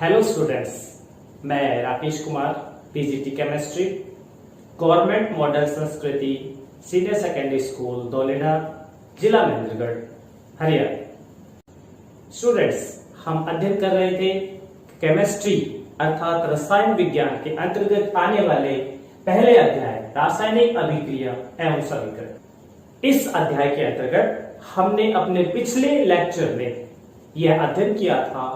Hello students, मैं Rakesh Kumar, PGT chemistry, government model संस्कृति senior secondary school दौलेना, जिला महेंद्रगढ़, हरियाणा। स्टूडेंट्स, हम अध्ययन कर रहे थे केमिस्ट्री अर्थात रसायन विज्ञान के अंतर्गत आने वाले पहले अध्याय रासायनिक अभिक्रिया एवं समीकरण। इस अध्याय के अंतर्गत हमने अपने पिछले लेक्चर में यह अध्ययन किया था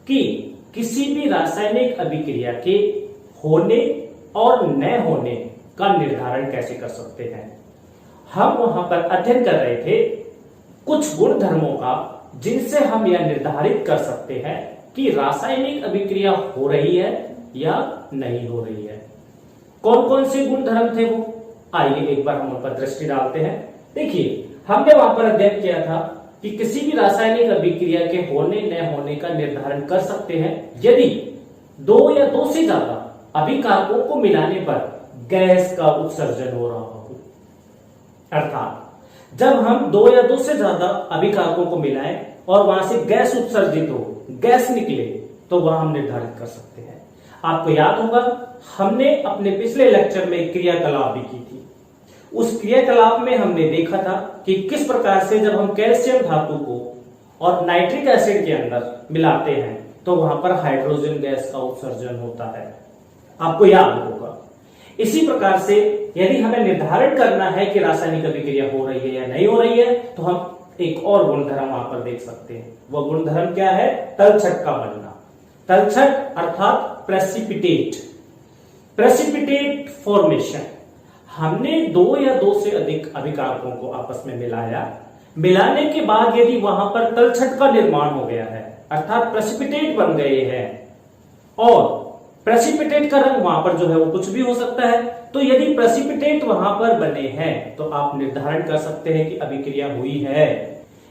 कि किसी भी रासायनिक अभिक्रिया के होने और न होने का निर्धारण कैसे कर सकते हैं। हम वहां पर अध्ययन कर रहे थे कुछ गुण धर्मों का जिनसे हम यह निर्धारित कर सकते हैं कि रासायनिक अभिक्रिया हो रही है या नहीं हो रही है। कौन कौन से गुण धर्म थे वो, आइए एक बार हम उन पर दृष्टि डालते हैं। देखिए, हमने वहां पर अध्ययन किया था कि किसी भी रासायनिक अभिक्रिया के होने न होने का निर्धारण कर सकते हैं यदि दो या दो से ज्यादा अभिकारकों को मिलाने पर गैस का उत्सर्जन हो रहा हो। अर्थात जब हम दो या दो से ज्यादा अभिकारकों को मिलाएं और वहां से गैस उत्सर्जित हो, गैस निकले, तो वह हम निर्धारित कर सकते हैं। आपको याद होगा हमने अपने पिछले लेक्चर में क्रियाकलाप भी की थी। उस क्रियाकलाप में हमने देखा था कि किस प्रकार से जब हम कैल्शियम धातु को और नाइट्रिक एसिड के अंदर मिलाते हैं तो वहां पर हाइड्रोजन गैस का उत्सर्जन होता है। आपको याद होगा। इसी प्रकार से यदि हमें निर्धारण करना है कि रासायनिक अभिक्रिया हो रही है या नहीं हो रही है तो हम एक और गुणधर्म वहां पर देख सकते हैं। वह गुणधर्म क्या है? तलछट का बनना। तलछट अर्थात प्रेसिपिटेट फॉर्मेशन। हमने दो या दो से अधिक अभिकारकों को आपस में मिलाया, मिलाने के बाद यदि वहां पर तलछट का निर्माण हो गया है अर्थात प्रेसिपिटेट बन गए हैं, और प्रेसिपिटेट का रंग वहां पर जो है वो कुछ भी हो सकता है, तो यदि प्रेसिपिटेट वहां पर बने हैं तो आप निर्धारण कर सकते हैं कि अभिक्रिया हुई है।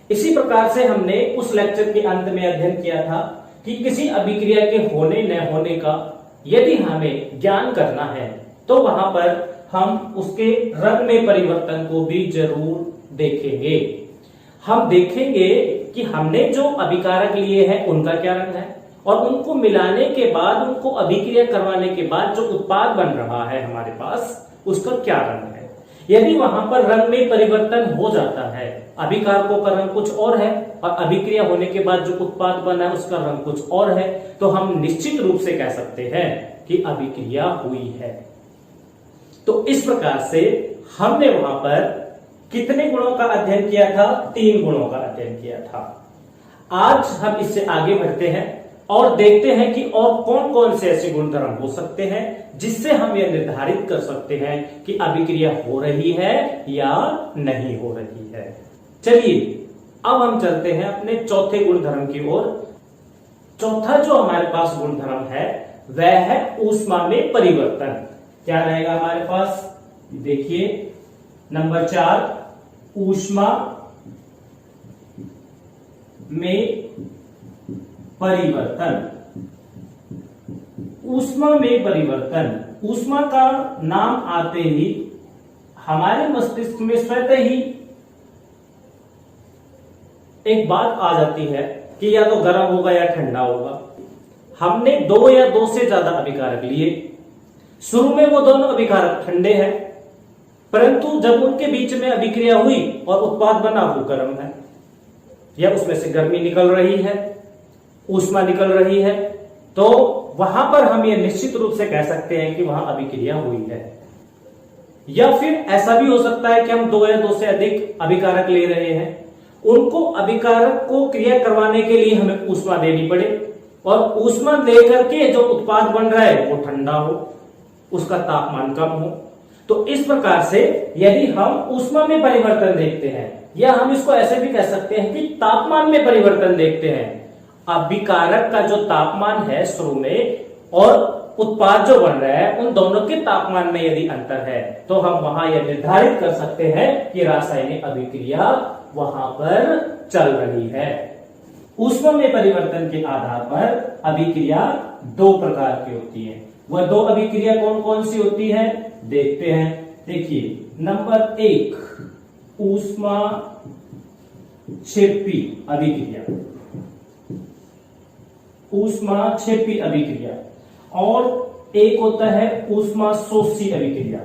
इसी प्रकार से हमने उस लेक्चर के अंत में अध्ययन किया था कि किसी अभिक्रिया के होने न होने का यदि हमें ज्ञान करना है तो वहां पर हम उसके रंग में परिवर्तन को भी जरूर देखेंगे। हम देखेंगे कि हमने जो अभिकारक लिए हैं उनका क्या रंग है और उनको मिलाने के बाद, उनको अभिक्रिया करवाने के बाद जो उत्पाद बन रहा है हमारे पास उसका क्या रंग है। यदि वहां पर रंग में परिवर्तन हो जाता है, अभिकारकों का रंग कुछ और है और अभिक्रिया होने के बाद जो उत्पाद बना है उसका रंग कुछ और है, तो हम निश्चित रूप से कह सकते हैं कि अभिक्रिया हुई है। तो इस प्रकार से हमने वहां पर कितने गुणों का अध्ययन किया था? 3 गुणों का अध्ययन किया था। आज हम इससे आगे बढ़ते हैं और देखते हैं कि और कौन कौन से ऐसे गुणधर्म हो सकते हैं जिससे हम यह निर्धारित कर सकते हैं कि अभिक्रिया हो रही है या नहीं हो रही है। चलिए अब हम चलते हैं अपने चौथे गुणधर्म की ओर। चौथा जो हमारे पास गुणधर्म है वह है ऊष्मा में परिवर्तन। क्या रहेगा हमारे पास? देखिए, नंबर 4, ऊष्मा में परिवर्तन। ऊष्मा में परिवर्तन, ऊष्मा का नाम आते ही हमारे मस्तिष्क में स्वतः ही एक बात आ जाती है कि या तो गर्म होगा या ठंडा होगा। हमने 2 या 2 से ज्यादा अभिकारक लिए। शुरू में वो दोनों अभिकारक ठंडे हैं, परंतु जब उनके बीच में अभिक्रिया हुई और उत्पाद बना वो गर्म है, या उसमें से गर्मी निकल रही है, ऊष्मा निकल रही है, तो वहां पर हम ये निश्चित रूप से कह सकते हैं कि वहां अभिक्रिया हुई है। या फिर ऐसा भी हो सकता है कि हम 2 या 2 से अधिक अभिकारक ले रहे हैं, उनको अभिकारक को क्रिया करवाने के लिए हमें ऊष्मा देनी पड़े और ऊष्मा देकर के जो उत्पाद बन रहा है वो ठंडा हो, उसका तापमान कम हो। तो इस प्रकार से यदि हम ऊष्मा में परिवर्तन देखते हैं, या हम इसको ऐसे भी कह सकते हैं कि तापमान में परिवर्तन देखते हैं, अभिकारक का जो तापमान है शुरू में और उत्पाद जो बन रहा है उन दोनों के तापमान में यदि अंतर है तो हम वहां यह निर्धारित कर सकते हैं कि रासायनिक अभिक्रिया वहां पर चल रही है। ऊष्मा में परिवर्तन के आधार पर अभिक्रिया 2 प्रकार की होती है। वह 2 अभिक्रिया कौन कौन सी होती है देखते हैं। देखिए, नंबर 1, ऊष्मा क्षेपी अभिक्रिया। ऊष्माक्षेपी अभिक्रिया और एक होता है ऊष्माशोषी अभिक्रिया।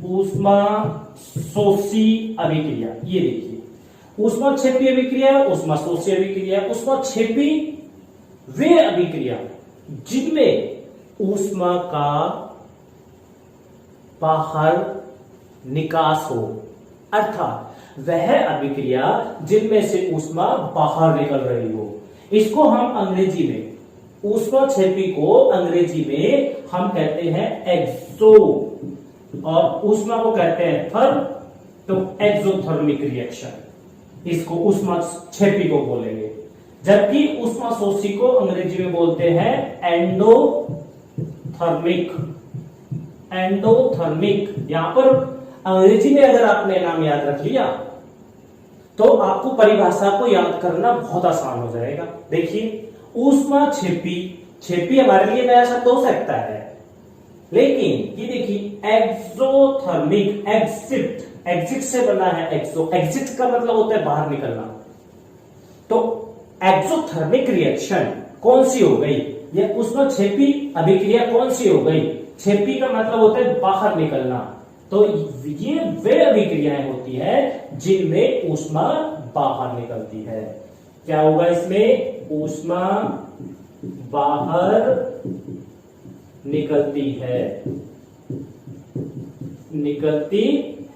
ऊष्माशोषी अभिक्रिया, ये देखिए ऊष्माक्षेपी अभिक्रिया, ऊष्माशोषी अभिक्रिया। ऊष्माक्षेपी वे अभिक्रिया जिनमें ऊष्मा का बाहर निकास हो, अर्थात वह अभिक्रिया जिनमें से ऊष्मा बाहर निकल रही हो। इसको हम अंग्रेजी में, ऊष्माक्षेपी को अंग्रेजी में हम कहते हैं एक्सो, और ऊष्मा को कहते हैं थर्म, तो एक्सोथर्मिक रिएक्शन इसको ऊष्माक्षेपी को बोलेंगे। जबकि ऊष्माशोषी को अंग्रेजी में बोलते हैं एंडोथर्मिक। एंडोथर्मिक, यहां पर अंग्रेजी में अगर आपने नाम याद रख लिया तो आपको परिभाषा को याद करना बहुत आसान हो जाएगा। देखिए ऊष्माक्षेपी, छेपी हमारे लिए नया शब्द हो सकता है, लेकिन ये देखिए एक्सोथर्मिक, एग्जिट, एग्जिट से बना है एक्सो, एग्जिट का मतलब होता है बाहर निकलना। तो एक्सोथर्मिक रिएक्शन कौन सी हो गई, या ऊष्माक्षेपी अभिक्रिया कौन सी हो गई? छेपी का मतलब होता है बाहर निकलना। तो ये वे अभिक्रियाएं होती है जिनमें ऊष्मा बाहर निकलती है। क्या होगा इसमें? ऊष्मा बाहर निकलती है, निकलती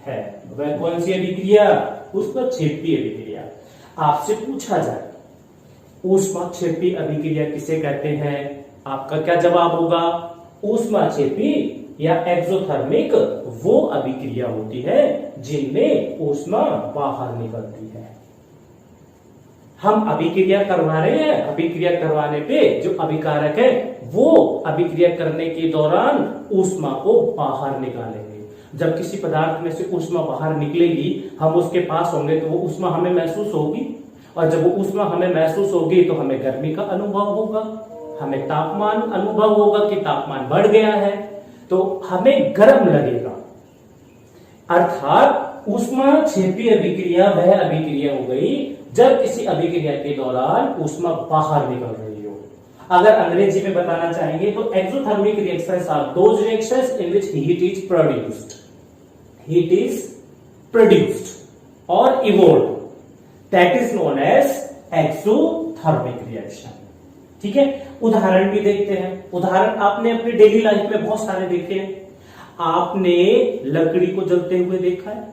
है। वह कौन सी अभिक्रिया? ऊष्माक्षेपी अभिक्रिया। आपसे पूछा जाए ऊष्माक्षेपी अभिक्रिया किसे कहते हैं, आपका क्या जवाब होगा? ऊष्माक्षेपी या एक्सोथर्मिक वो अभिक्रिया होती है जिनमें ऊष्मा बाहर निकलती है। हम अभिक्रिया करवा रहे हैं, अभिक्रिया करवाने पे जो अभिकारक है वो अभिक्रिया करने के दौरान ऊष्मा को बाहर निकालेंगे। जब किसी पदार्थ में से ऊष्मा बाहर निकलेगी, हम उसके पास होंगे तो वो ऊष्मा हमें महसूस होगी, और जब वो ऊष्मा हमें महसूस होगी तो हमें गर्मी का अनुभव होगा, हमें तापमान अनुभव होगा कि तापमान बढ़ गया है, तो हमें गर्म लगेगा। अर्थात ऊष्माक्षेपी अभिक्रिया वह अभिक्रिया हो गई जब किसी अभिक्रिया के दौरान ऊष्मा बाहर निकल रही हो। अगर अंग्रेजी में बताना चाहेंगे तो exothermic reactions are those reactions in which heat is produced, heat is produced और evolve, that is known as exothermic reaction. ठीक है, उदाहरण भी देखते हैं। उदाहरण आपने अपनी डेली लाइफ में बहुत सारे देखे हैं। आपने लकड़ी को जलते हुए देखा है,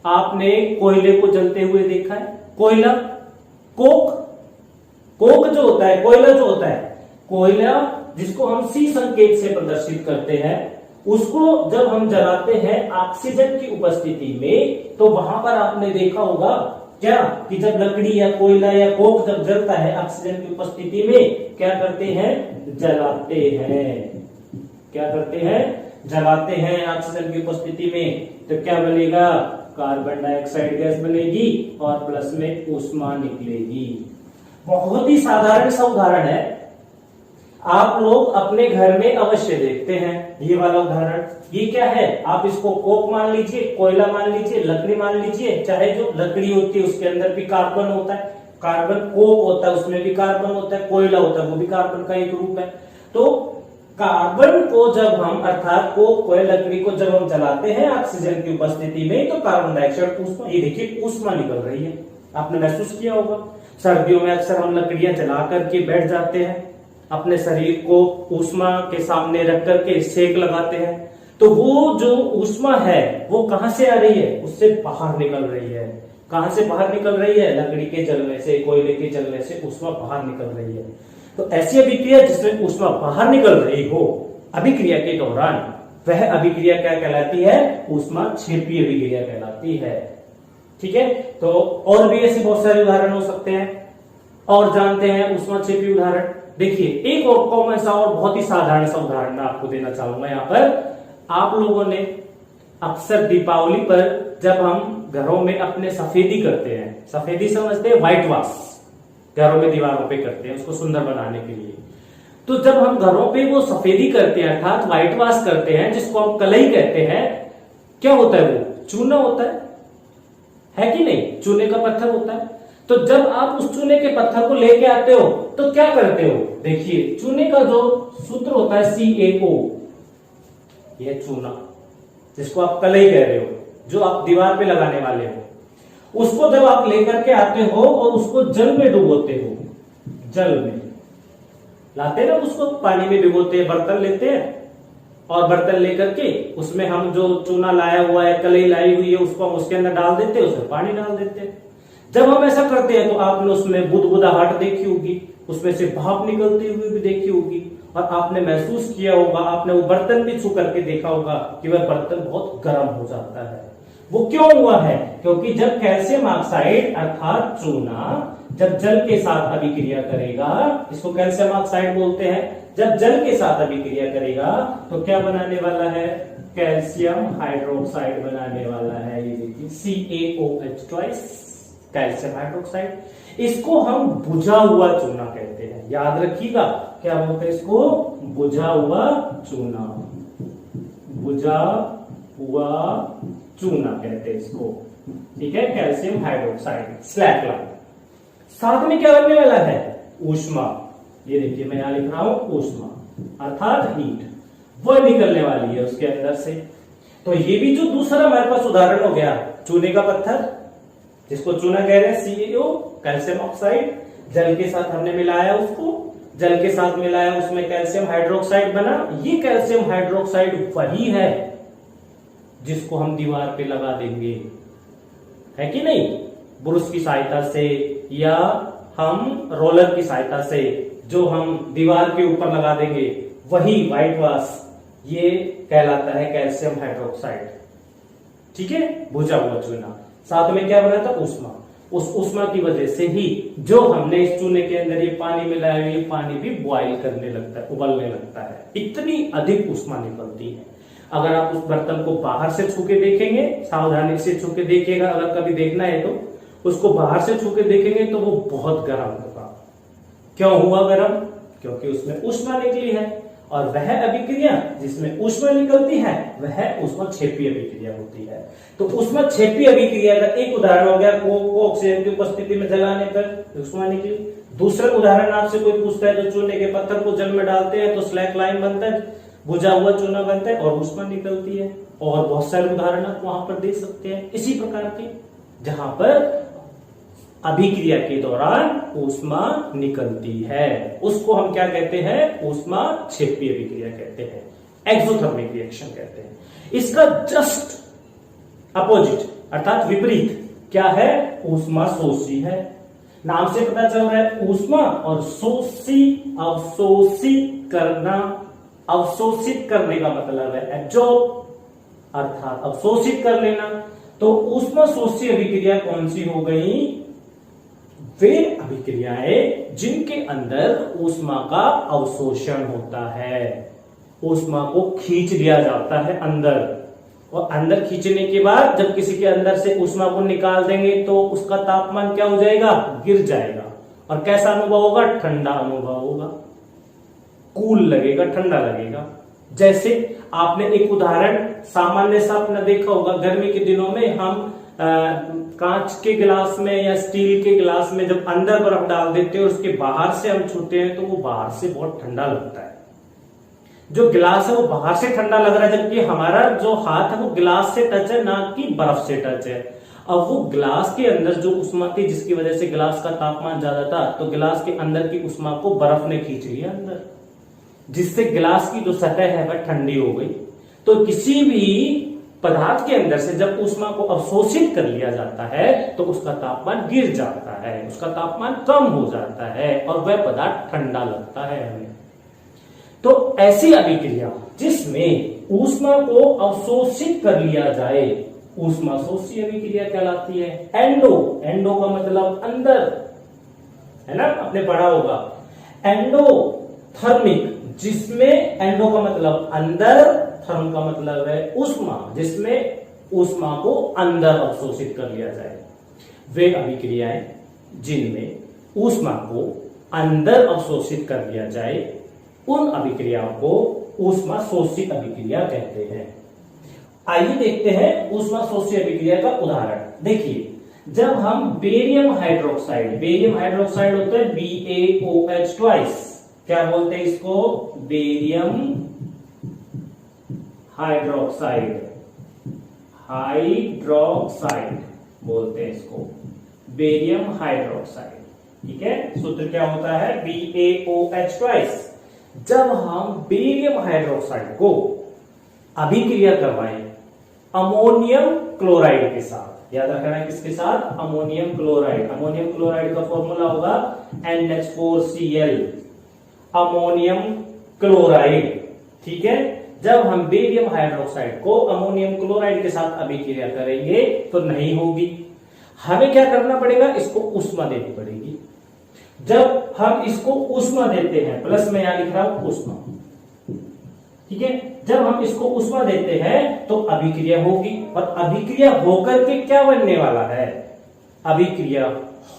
आपने कोयले को जलते हुए देखा है। कोयला, कोक, कोक जो होता है, कोयला जो होता है, कोयला जिसको हम सी संकेत से प्रदर्शित करते हैं, उसको जब हम जलाते हैं ऑक्सीजन की उपस्थिति में, तो वहां पर आपने देखा होगा क्या कि जब लकड़ी या कोयला या कोक जब जलता है ऑक्सीजन की उपस्थिति में, क्या करते हैं? जलाते हैं। क्या करते हैं? जलाते हैं ऑक्सीजन की उपस्थिति में। तो क्या बनेगा? कार्बन डाइऑक्साइड गैस बनेगी और प्लस में ऊष्मा निकलेगी। बहुत ही साधारण सा उदाहरण है, आप लोग अपने घर में अवश्य देखते हैं ये वाला उदाहरण। ये क्या है? आप इसको कोक मान लीजिए, कोयला मान लीजिए, लकड़ी मान लीजिए। चाहे जो लकड़ी होती है उसके अंदर भी कार्बन होता है, कार्बन, कोक होता है उसमें भी कार्बन होता है, कोयला होता है वो भी कार्बन का एक रूप है। तो कार्बन को जब हम, अर्थात कोक को, लकड़ी को जब हम जलाते हैं ऑक्सीजन की उपस्थिति में, तो कार्बन डाइऑक्साइड ऊष्मा, ये देखिए ऊष्मा निकल रही है। आपने महसूस किया होगा, सर्दियों में अक्सर हम लकड़ियां जला करके बैठ जाते हैं, अपने शरीर को ऊष्मा के सामने रख करके सेक लगाते हैं, तो वो जो ऊष्मा है वो कहां से आ रही है? उससे बाहर निकल रही है। कहां से बाहर निकल रही है? लकड़ी के जलने से, कोयले के जलने से ऊष्मा बाहर निकल रही है। तो ऐसी अभिक्रिया जिसमें ऊष्मा बाहर निकल रही हो अभिक्रिया के दौरान, वह अभिक्रिया क्या कहलाती है? ऊष्माक्षेपी अभिक्रिया कहलाती है। ठीक है, तो और भी ऐसे बहुत सारे उदाहरण हो सकते हैं और जानते हैं ऊष्माक्षेपी उदाहरण। देखिए एक और कॉमन सा और बहुत ही साधारण सा उदाहरण मैं आपको देना चाहूंगा। यहाँ पर आप लोगों ने अक्सर दीपावली पर जब हम घरों में अपने सफेदी करते हैं, सफेदी समझते हैं, व्हाइट वॉश घरों में दीवारों पे करते हैं उसको सुंदर बनाने के लिए। तो जब हम घरों पे वो सफेदी करते हैं अर्थात व्हाइट वॉश करते हैं, जिसको हम कलई कहते हैं, क्या होता है? वो चूना होता है कि नहीं? चूने का पत्थर होता है। तो जब आप उस चूने के पत्थर को लेके आते हो तो क्या करते हो, देखिए चूने का जो सूत्र होता है CaO, यह चूना जिसको आप कलई कह रहे हो, जो आप दीवार पे लगाने वाले हो, उसको जब आप लेकर के आते हो और उसको जल में डुबोते हो, जल में लाते ना, उसको पानी में डुबोते हैं, बर्तन लेते हैं और बर्तन लेकर के उसमें हम जो चूना लाया हुआ है, कलई लाई हुई है, उसको हम उसके अंदर डाल देते हैं, उसमें पानी डाल देते हैं। जब हम ऐसा करते हैं तो आपने उसमें बुदबुदाहट देखी होगी, उसमें से भाप निकलती हुई भी देखी होगी, और आपने महसूस किया होगा, आपने वो बर्तन भी छू करके देखा होगा कि वह बर्तन बहुत गर्म हो जाता है। वो क्यों हुआ है, क्योंकि जब कैल्शियम ऑक्साइड अर्थात चूना जब जल के साथ अभिक्रिया करेगा, इसको कैल्शियम ऑक्साइड बोलते हैं, जब जल के साथ अभिक्रिया करेगा तो क्या बनाने वाला है, कैल्शियम हाइड्रोक्साइड बनाने वाला है। ये देखिए CaOH2, कैल्शियम हाइड्रोक्साइड। इसको हम बुझा हुआ चूना कहते हैं, याद रखिएगा, क्या बोलते हैं इसको, बुझा हुआ चूना, बुझा हुआ चूना कहते हैं इसको, ठीक है, कैल्शियम हाइड्रोक्साइड, स्लैक लाइन। साथ में क्या बनने वाला है, ऊष्मा, ये देखिए मैं यहां लिख रहा हूं ऊष्मा अर्थात हीट, वह निकलने वाली है उसके अंदर से। तो ये भी जो दूसरा हमारे पास उदाहरण हो गया, चूने का पत्थर जिसको चूना कह रहे हैं, CaO कैल्शियम ऑक्साइड, जल के साथ हमने मिलाया, उसको जल के साथ मिलाया, उसमें कैल्शियम हाइड्रोक्साइड बना। ये कैल्शियम हाइड्रोक्साइड वही है जिसको हम दीवार पे लगा देंगे, है कि नहीं, ब्रश की सहायता से या हम रोलर की सहायता से, जो हम दीवार के ऊपर लगा देंगे, वही व्हाइट वाश, ये कहलाता है कैल्शियम हाइड्रोक्साइड, ठीक है, बुझा हुआ चूना। साथ में क्या बना था, ऊष्मा। उस ऊष्मा की वजह से ही जो हमने इस चूने के अंदर ये पानी मिलाया, ये पानी भी बॉयल करने लगता है, उबलने लगता है, इतनी अधिक ऊष्मा निकलती है। अगर आप उस बर्तन को बाहर से छू के देखेंगे, सावधानी से छू के देखिएगा, अगर कभी देखना है तो उसको बाहर से छू के देखेंगे तो वो बहुत गर्म होगा। क्यों हुआ गर्म, क्योंकि उसमें ऊष्मा निकली है, और वह अभिक्रिया जिसमें ऊष्मा निकलती है वह ऊष्माक्षेपी अभिक्रिया होती है। तो ऊष्माक्षेपी अभिक्रिया का एक उदाहरण हो गया, को ऑक्सीजन की उपस्थिति में जलाने पर ऊष्मा निकली। दूसरा उदाहरण आपसे कोई पूछता है, जो चूने के पत्थर को जल में डालते हैं तो स्लैक लाइन बनता है, बुझा हुआ चूना बनता है और ऊष्मा निकलती है। और बहुत सारे उदाहरण आप वहां पर देख सकते हैं इसी प्रकार के, जहां पर अभिक्रिया के दौरान ऊष्मा निकलती है, उसको हम क्या कहते हैं, ऊष्माक्षेपी अभिक्रिया कहते हैं, एक्सोथर्मिक रिएक्शन कहते हैं। इसका जस्ट अपोजिट अर्थात विपरीत क्या है, ऊष्माशोषी है। नाम से पता चल रहा है, ऊष्मा और शोषी, अवशोषित करना, अवशोषित करने का मतलब है एब्जॉर्ब अर्थात अवशोषित कर लेना। तो ऊष्माशोषी अभिक्रिया कौन सी हो गई, वे अभिक्रियाएं जिनके अंदर ऊष्मा का अवशोषण होता है, ऊष्मा को खींच लिया जाता है अंदर, और अंदर खींचने के बाद जब किसी के अंदर से ऊष्मा को निकाल देंगे तो उसका तापमान क्या हो जाएगा, गिर जाएगा, और कैसा अनुभव होगा, ठंडा अनुभव होगा, कूल लगेगा, ठंडा लगेगा। जैसे आपने एक उदाहरण सामान्य सा अपना देखा होगा, गर्मी के दिनों में हम कांच के गिलास में या स्टील के गिलास में जब अंदर बर्फ डाल देते हैं और उसके बाहर से हम छूते हैं तो वो बाहर से बहुत ठंडा लगता है। जो गिलास है वो बाहर से ठंडा लग रहा है, जबकि हमारा जो हाथ है वो गिलास से टच है, ना कि बर्फ से टच है। अब वो गिलास के अंदर जो ऊष्मा थी, जिसकी वजह से गिलास का तापमान ज्यादा था, तो गिलास के अंदर की ऊष्मा को बर्फ ने खींच लिया अंदर, जिससे गिलास की जो सतह है वह ठंडी हो गई। तो किसी भी पदार्थ के अंदर से जब ऊष्मा को अवशोषित कर लिया जाता है तो उसका तापमान गिर जाता है, उसका तापमान कम हो जाता है और वह पदार्थ ठंडा लगता है हमें। तो ऐसी अभिक्रिया जिसमें ऊष्मा को अवशोषित कर लिया जाए, ऊष्माशोषी अभिक्रिया कहलाती है। एंडो का मतलब अंदर, है ना, आपने पढ़ा होगा। एंडोथर्मिक, जिसमें एंडो का मतलब अंदर, थर्म का मतलब है ऊष्मा, जिसमें ऊष्मा को अंदर अवशोषित कर लिया जाए, वे अभिक्रियाएं जिनमें ऊष्मा को अंदर अवशोषित कर लिया जाए, उन अभिक्रियाओं को ऊष्माशोषी अभिक्रिया कहते हैं। आइए देखते हैं ऊष्माशोषी अभिक्रिया का उदाहरण। देखिए, जब हम बेरियम हाइड्रोक्साइड होता है BaOH ट्वाइस, क्या बोलते हैं इसको? बेरियम हाइड्रोक्साइड बोलते हैं इसको, बेरियम हाइड्रोक्साइड। ठीक है, सूत्र क्या होता है? BaOH twice. जब हम बेरियम हाइड्रोक्साइड को अभिक्रिया करवाएं अमोनियम क्लोराइड के साथ, याद रखना है किसके साथ? अमोनियम क्लोराइड का फॉर्मूला होगा NH4Cl, अमोनियम क्लोराइड। ठीक है, जब हम बेरियम हाइड्रोक्साइड को अमोनियम क्लोराइड के साथ अभिक्रिया करेंगे तो नहीं होगी, हमें क्या करना पड़ेगा? इसको ऊष्मा देनी पड़ेगी। जब हम इसको ऊष्मा देते हैं, प्लस में यहां लिख रहा हूं ऊष्मा, ठीक है, जब हम इसको ऊष्मा देते हैं तो अभिक्रिया होगी, और अभिक्रिया होकर के क्या बनने वाला है? अभिक्रिया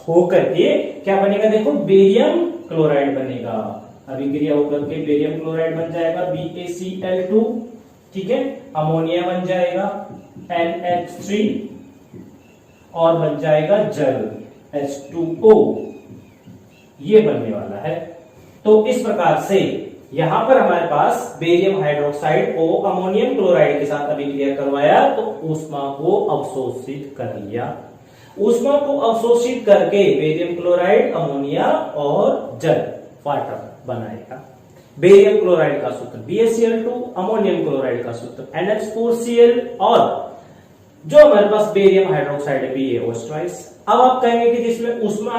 होकर के क्या बनेगा? देखो, बेरियम क्लोराइड बनेगा। अभिक्रिया होकर के बेरियम क्लोराइड बन जाएगा BaCl2, ठीक है, अमोनिया बन जाएगा NH3 और बन जाएगा जल H2O, ये बनने वाला है। तो इस प्रकार से यहां पर हमारे पास बेरियम हाइड्रोक्साइड को अमोनियम क्लोराइड के साथ अभिक्रिया करवाया तो ऊष्मा को अवशोषित कर लिया। ऊष्मा को अवशोषित करके बेरियम क्लोराइड, अमोनिया और जल, वाटर बनाएगा। बेरियम क्लोराइड का सूत्र BaCl2, अमोनियम क्लोराइड का सूत्र NH4Cl, और जो हमारे पास बेरियम हाइड्रोक्साइड है BaOH ट्वाइस। अब आप कहेंगे कि जिसमें ऊष्मा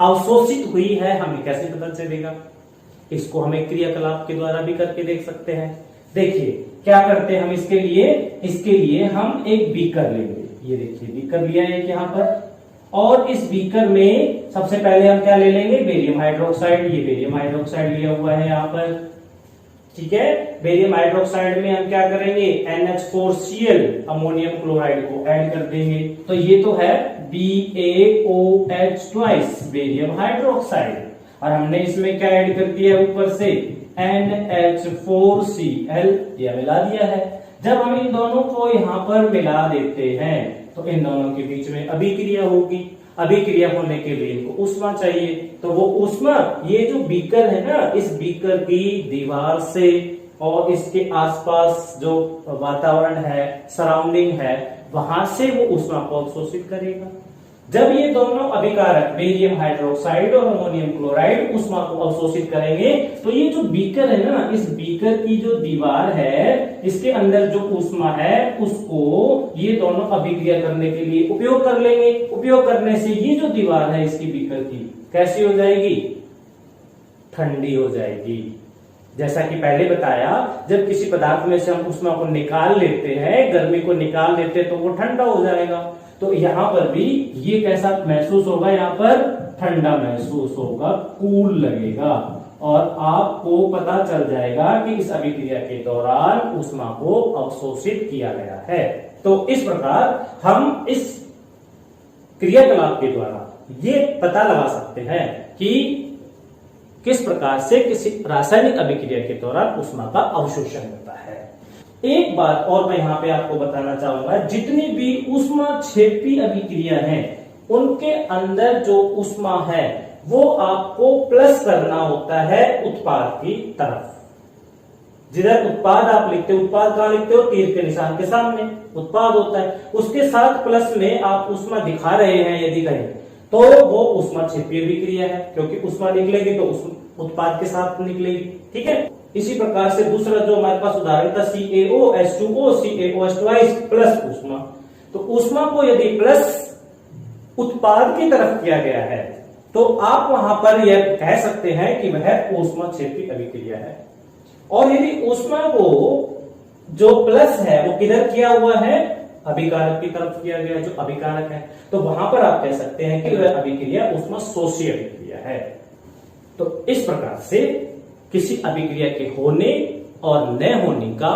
अवशोषित हुई है, हमें कैसे पता चलेगा? इसको हमें क्रियाकलाप के द्वारा भी करके देख सकते हैं। देखिए क्या करते हैं हम इसके लिए हम एक बीकर लेंगे। ये देखिए बीकर लिया है यहां पर, और इस बीकर में सबसे पहले हम क्या ले लेंगे? Barium hydroxide. ये बेरियम हाइड्रोक्साइड लिया हुआ है यहां पर, ठीक है। बेरियम हाइड्रोक्साइड में हम क्या करेंगे? NH4Cl, अमोनियम क्लोराइड को ऐड कर देंगे, तो ये तो है BaOH ट्वाइस, बेरियम हाइड्रोक्साइड, और हमने इसमें क्या ऐड कर दिया ऊपर से? NH4Cl, ये मिला दिया है। जब हम इन दोनों को यहां पर मिला देते हैं तो इन दोनों के बीच में अभिक्रिया होगी। अभिक्रिया होने के लिए इनको ऊष्मा चाहिए, तो वो ऊष्मा ये जो बीकर है ना, इस बीकर की दीवार से और इसके आसपास जो वातावरण है, सराउंडिंग है, वहां से वो ऊष्मा को अवशोषित करेगा। जब ये दोनों अभिकारक बेरियम हाइड्रोक्साइड और अमोनियम क्लोराइड ऊष्मा को अवशोषित करेंगे तो ये जो बीकर है ना, इस बीकर की जो दीवार है, इसके अंदर जो ऊष्मा है उसको ये दोनों अभिक्रिया करने के लिए उपयोग कर लेंगे। उपयोग करने से ये जो दीवार है इसकी बीकर की कैसी हो जाएगी? ठंडी हो जाएगी। जैसा कि पहले बताया, जब किसी पदार्थ में से हम ऊष्मा को निकाल लेते हैं, गर्मी को निकाल लेते हैं तो वो ठंडा हो जाएगा। तो यहां पर भी ये कैसा महसूस होगा? यहां पर ठंडा महसूस होगा, कूल लगेगा, और आपको पता चल जाएगा कि इस अभिक्रिया के दौरान ऊष्मा को अवशोषित किया गया है। तो इस प्रकार हम इस क्रियाकलाप के द्वारा ये पता लगा सकते हैं कि किस प्रकार से किसी रासायनिक अभिक्रिया के दौरान ऊष्मा का अवशोषण होता है। एक बात और मैं यहां पे आपको बताना चाहूंगा, जितनी भी ऊष्माक्षेपी अभिक्रिया है उनके अंदर जो ऊष्मा है वो आपको प्लस करना होता है उत्पाद की तरफ। जिधर उत्पाद आप लिखते हो, उत्पाद कहां लिखते हो? तीर के निशान के सामने उत्पाद होता है, उसके साथ प्लस में आप ऊष्मा दिखा रहे हैं यदि कहीं, तो वो ऊष्माक्षेपीय अभिक्रिया है, क्योंकि ऊष्मा निकलेगी तो उत्पाद के साथ निकलेगी। ठीक है, इसी प्रकार से दूसरा जो हमारे पास उदाहरण था CaO H2O CaOH twice plus ऊष्मा, तो ऊष्मा को यदि प्लस उत्पाद की तरफ किया गया है तो आप वहां पर यह कह सकते हैं कि वह ऊष्माक्षेपी अभिक्रिया है। और यदि ऊष्मा को जो प्लस है वो किधर किया हुआ है? अभिकारक की तरफ किया गया, जो अभिकारक है, तो वहां पर आप कह सकते हैं कि वह अभिक्रिया ऊष्माशोषी अभिक्रिया है। तो इस प्रकार से किसी अभिक्रिया के होने और न होने का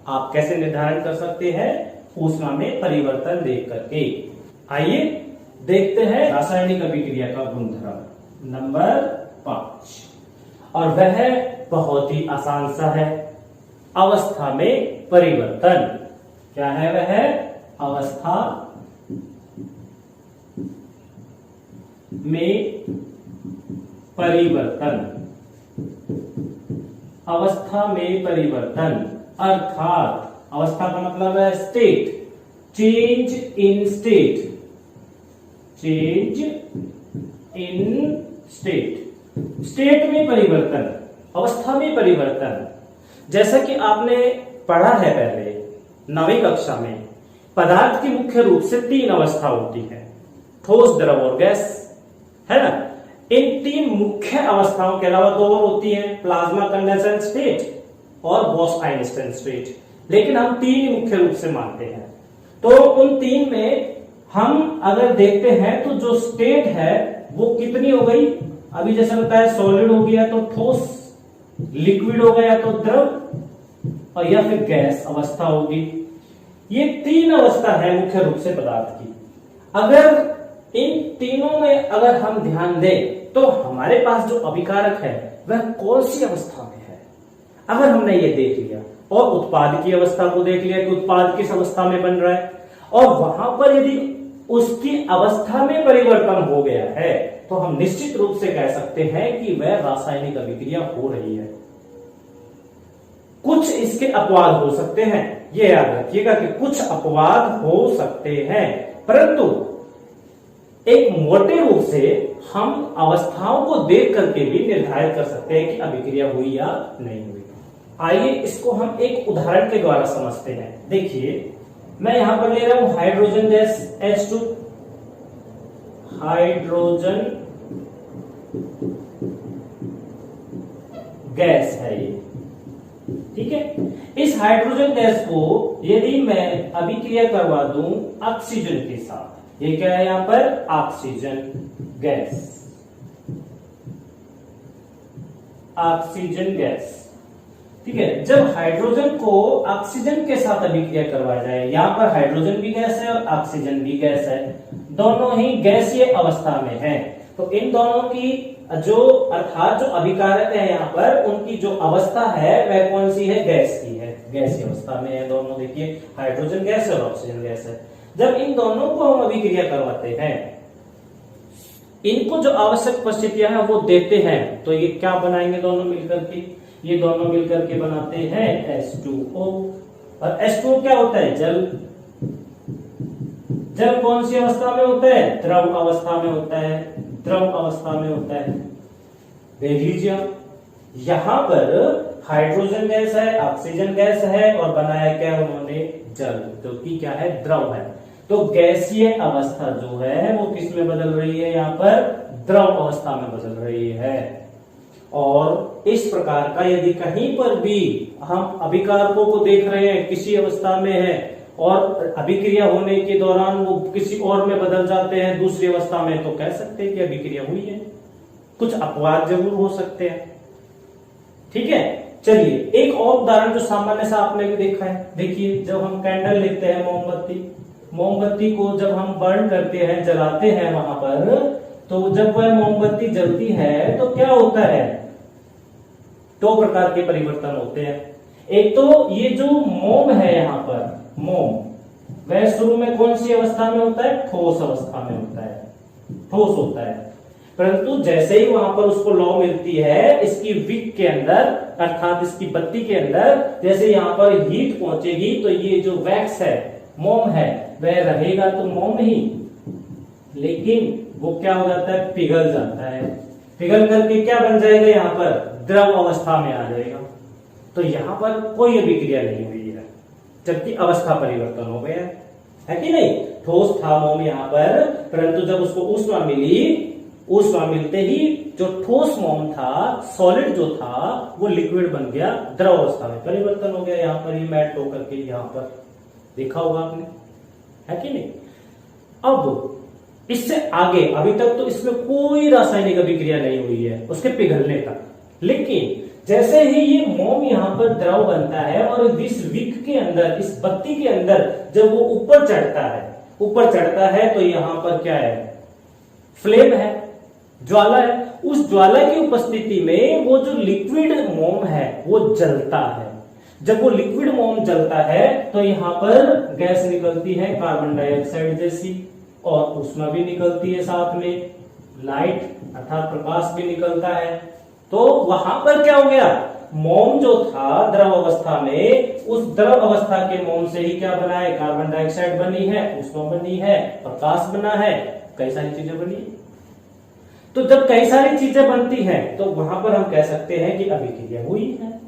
आप कैसे निर्धारण कर सकते हैं? ऊष्मा में परिवर्तन देख करके। आइए देखते हैं रासायनिक अभिक्रिया का गुणधर्म नंबर 5, और वह बहुत ही आसान सा है, अवस्था में परिवर्तन। क्या है वह? अवस्था में परिवर्तन, अवस्था में परिवर्तन, अर्थात अवस्था का मतलब है state, change in state, change in state, state में परिवर्तन, अवस्था में परिवर्तन। जैसा कि आपने पढ़ा है पहले 9वीं कक्षा में, पदार्थ की मुख्य रूप से 3 अवस्था होती है, ठोस, द्रव और गैस, है ना। इन 3 मुख्य अवस्थाओं के अलावा 2 और होती हैं, प्लाज्मा कंडेंसेंट स्टेट और बॉस-आइंस्टाइन स्टेट, लेकिन हम 3 ही मुख्य रूप से मानते हैं। तो उन 3 में हम अगर देखते हैं तो जो स्टेट है वो कितनी हो गई, अभी जैसे बताया सॉलिड हो गया तो ठोस, लिक्विड हो गया तो द्रव और या फिर गैस अवस्था होगी। ये 3 अवस्था है मुख्य रूप से पदार्थ की। अगर इन तीनों में अगर हम ध्यान दें तो हमारे पास जो अभिकारक है वह कौन सी अवस्था में है, अगर हमने ये देख लिया और उत्पाद की अवस्था को देख लिया कि उत्पाद किस अवस्था में बन रहा है, और वहां पर यदि उसकी अवस्था में परिवर्तन हो गया है तो हम निश्चित रूप से कह सकते हैं कि वह रासायनिक अभिक्रिया हो रही है। कुछ इसके अपवाद हो सकते हैं, यह याद रखिएगा कि कुछ अपवाद हो सकते हैं, परंतु एक मोटे रूप से हम अवस्थाओं को देख करके भी निर्धारित कर सकते हैं कि अभिक्रिया हुई या नहीं हुई। आइए इसको हम एक उदाहरण के द्वारा समझते हैं। देखिए मैं यहां पर ले रहा हूं hydrogen gas H2, hydrogen gas है ये, ठीक है। इस हाइड्रोजन गैस को यदि मैं अभिक्रिया करवा दूं ऑक्सीजन के साथ, ये क्या है यहां पर ऑक्सीजन गैस, ऑक्सीजन गैस, ठीक है। जब हाइड्रोजन को ऑक्सीजन के साथ अभिक्रिया करवाया जाए, यहां पर हाइड्रोजन भी गैस है और ऑक्सीजन भी गैस है, दोनों ही गैसीय अवस्था में है, तो इन दोनों की जो अर्थात जो अभिकारक है यहां पर उनकी जो अवस्था है वह कौन सी है, गैस की है, गैसीय अवस्था में है दोनों। देखिए हाइड्रोजन गैस है और ऑक्सीजन गैस है। जब इन दोनों को हम अभिक्रिया करवाते हैं, इनको जो आवश्यक परिस्थितियां हैं वो देते हैं, तो ये क्या बनाएंगे दोनों मिलकर के, ये दोनों मिलकर के बनाते हैं H2O, और H2O क्या होता है, जल। जल कौन सी अवस्था में होता है, द्रव अवस्था में होता है, द्रव अवस्था में होता है। देख लीजिए यहां पर हाइड्रोजन गैस है, ऑक्सीजन गैस है और बनाया क्या उन्होंने, जल, जो कि क्या है, द्रव है। तो गैसीय अवस्था जो है वो किस में बदल रही है, यहां पर द्रव अवस्था में बदल रही है। और इस प्रकार का यदि कहीं पर भी हम अभिकारकों को देख रहे हैं किसी अवस्था में है और अभिक्रिया होने के दौरान वो किसी और में बदल जाते हैं दूसरी अवस्था में, तो कह सकते हैं कि अभिक्रिया हुई है। कुछ अपवाद जरूर हो सकते हैं, ठीक है। चलिए एक और उदाहरण जो सामान्य सा आपने भी देखा है, देखिए जब हम कैंडल लेते हैं, मोमबत्ती, मोमबत्ती को जब हम बर्न करते हैं, जलाते हैं वहां पर, तो जब वह मोमबत्ती जलती है तो क्या होता है, 2 प्रकार के परिवर्तन होते हैं। एक तो ये जो मोम है यहां पर, मोम, वह शुरू में कौन सी अवस्था में होता है, ठोस अवस्था में होता है, ठोस होता है, परंतु जैसे ही वहां पर उसको लौ मिलती है इसकी विक के अंदर, अर्थात इसकी बत्ती के अंदर, जैसे यहां पर हीट पहुंचेगी तो ये जो वैक्स है, मोम है, वह रहेगा तो मोम ही, लेकिन वो क्या हो जाता है, पिघल जाता है। पिघल करके क्या बन जाएगा, यहां पर द्रव अवस्था में आ जाएगा। तो यहां पर कोई अभिक्रिया नहीं हुई है, जबकि अवस्था परिवर्तन हो गया है कि नहीं। ठोस था मोम यहां पर, परंतु जब उसको ऊष्मा मिली, ऊष्मा मिलते ही जो ठोस मोम था, सॉलिड जो था, वो लिक्विड बन गया, द्रव अवस्था में परिवर्तन हो गया। यहां पर ये मेल्ट होकर के यहां पर देखा होगा आपने, है कि नहीं। अब इससे आगे अभी तक तो इसमें कोई रासायनिक अभिक्रिया नहीं हुई है उसके पिघलने तक, लेकिन जैसे ही ये मोम यहां पर द्रव बनता है और इस विक के अंदर, इस बत्ती के अंदर जब वो ऊपर चढ़ता है, ऊपर चढ़ता है तो यहां पर क्या है, फ्लेम है, ज्वाला है। उस ज्वाला की उपस्थिति में वो जो लिक्विड मोम है वो जलता है। जब वो लिक्विड मोम जलता है तो यहां पर गैस निकलती है कार्बन डाइऑक्साइड जैसी, और ऊष्मा भी निकलती है साथ में, लाइट अर्थात प्रकाश भी निकलता है। तो वहां पर क्या हो गया, मोम जो था द्रव अवस्था में, उस द्रव अवस्था के मोम से ही क्या बना है, कार्बन डाइऑक्साइड बनी है, ऊष्मा बनी है, प्रकाश बना है, कई सारी चीजें बनी है। तो जब कई सारी चीजें बनती हैं तो वहां पर हम कह सकते हैं कि अभिक्रिया हुई है।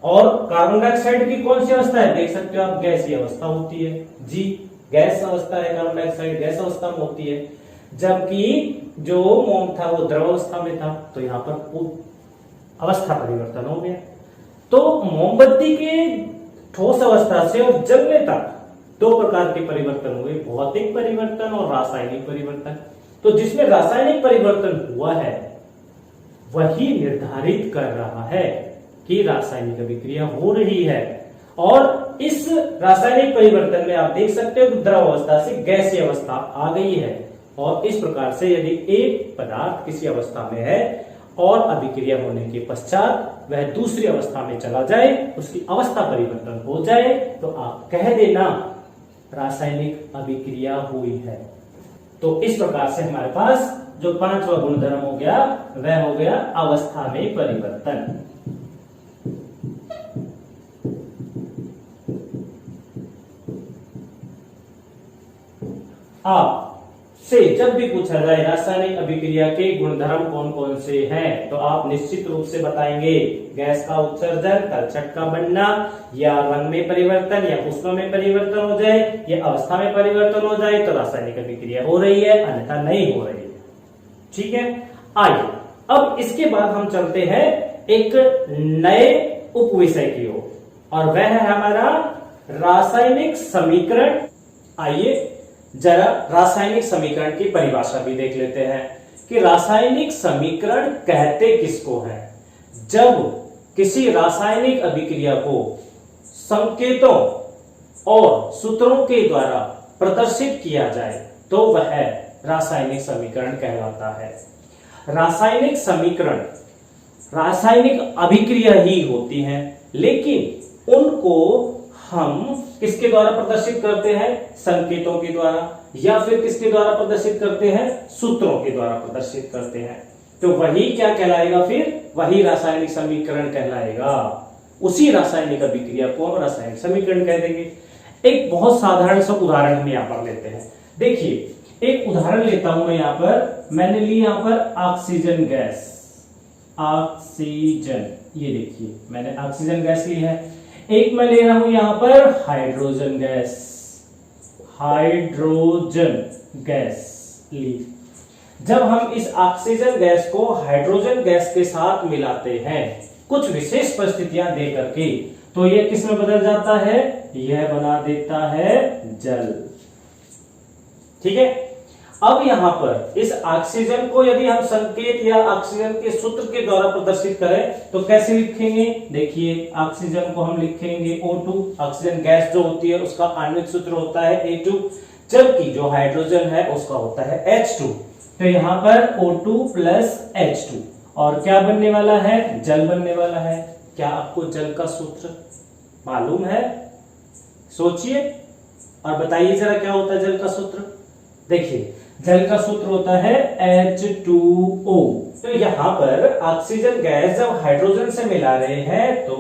और कार्बन डाइऑक्साइड की कौन सी अवस्था है, देख सकते हो आप, गैसीय अवस्था होती है जी, गैस अवस्था है, कार्बन डाइऑक्साइड गैस अवस्था में होती है। जबकि जो मोम था वो द्रव अवस्था में था, तो यहाँ पर अवस्था परिवर्तन हो गया। तो मोमबत्ती के ठोस अवस्था से और जलने तक दो प्रकार के परिवर्तन हुए, भौतिक परिवर्तन और रासायनिक परिवर्तन। तो जिसमें रासायनिक परिवर्तन हुआ है वही निर्धारित कर रहा है कि रासायनिक अभिक्रिया हो रही है। और इस रासायनिक परिवर्तन में आप देख सकते हो कि द्रव अवस्था से गैसीय अवस्था आ गई है। और इस प्रकार से यदि एक पदार्थ किसी अवस्था में है और अभिक्रिया होने के पश्चात वह दूसरी अवस्था में चला जाए, उसकी अवस्था परिवर्तन हो जाए, तो आप कह देना रासायनिक अभिक्रिया हुई है। तो इस प्रकार से हमारे पास जो पांचवा गुणधर्म हो गया वह हो गया अवस्था में परिवर्तन। आप से जब भी पूछा जाए रासायनिक अभिक्रिया के गुणधर्म कौन कौन से हैं, तो आप निश्चित रूप से बताएंगे गैस का उत्सर्जन, तलछट का बनना, या रंग में परिवर्तन, या ऊष्मा में परिवर्तन हो जाए, या अवस्था में परिवर्तन हो जाए तो रासायनिक अभिक्रिया हो रही है, अन्यथा नहीं हो रही है। ठीक है, आइए अब इसके बाद हम चलते हैं एक नए उपविषय की ओर, और वह है हमारा रासायनिक समीकरण। आइए जरा रासायनिक समीकरण की परिभाषा भी देख लेते हैं कि रासायनिक समीकरण कहते किसको है। जब किसी रासायनिक अभिक्रिया को संकेतों और सूत्रों के द्वारा प्रदर्शित किया जाए तो वह रासायनिक समीकरण कहलाता है। रासायनिक समीकरण रासायनिक अभिक्रिया ही होती हैं, लेकिन उनको हम किसके द्वारा प्रदर्शित करते हैं, संकेतों के द्वारा, या फिर किसके द्वारा प्रदर्शित करते हैं, सूत्रों के द्वारा प्रदर्शित करते हैं। तो वही क्या कहलाएगा, फिर वही रासायनिक समीकरण कहलाएगा। उसी रासायनिक अभिक्रिया को हम रासायनिक समीकरण कह देंगे। एक बहुत साधारण सा उदाहरण हम यहाँ पर लेते हैं। देखिए एक उदाहरण लेता हूं मैं यहाँ पर, मैंने ली यहाँ पर ऑक्सीजन गैस, ऑक्सीजन, ये देखिए मैंने ऑक्सीजन गैस ली है। एक मैं ले रहा हूं यहां पर हाइड्रोजन गैस, हाइड्रोजन गैस ली। जब हम इस ऑक्सीजन गैस को हाइड्रोजन गैस के साथ मिलाते हैं कुछ विशेष परिस्थितियां दे करके, तो यह किस में बदल जाता है, यह बना देता है जल। ठीक है, अब यहां पर इस ऑक्सीजन को यदि हम संकेत या ऑक्सीजन के सूत्र के द्वारा प्रदर्शित करें तो कैसे लिखेंगे, देखिए ऑक्सीजन को हम लिखेंगे O2, ऑक्सीजन गैस जो होती है उसका आणविक सूत्र होता है A2, जबकि जो हाइड्रोजन है उसका होता है H2। तो यहां पर O2 प्लस H2, और क्या बनने वाला है, जल बनने वाला है। क्या आपको जल का सूत्र मालूम है, सोचिए और बताइए जरा क्या होता है जल का सूत्र। देखिए जल का सूत्र होता है H2O। तो यहां पर ऑक्सीजन गैस जब हाइड्रोजन से मिला रहे हैं तो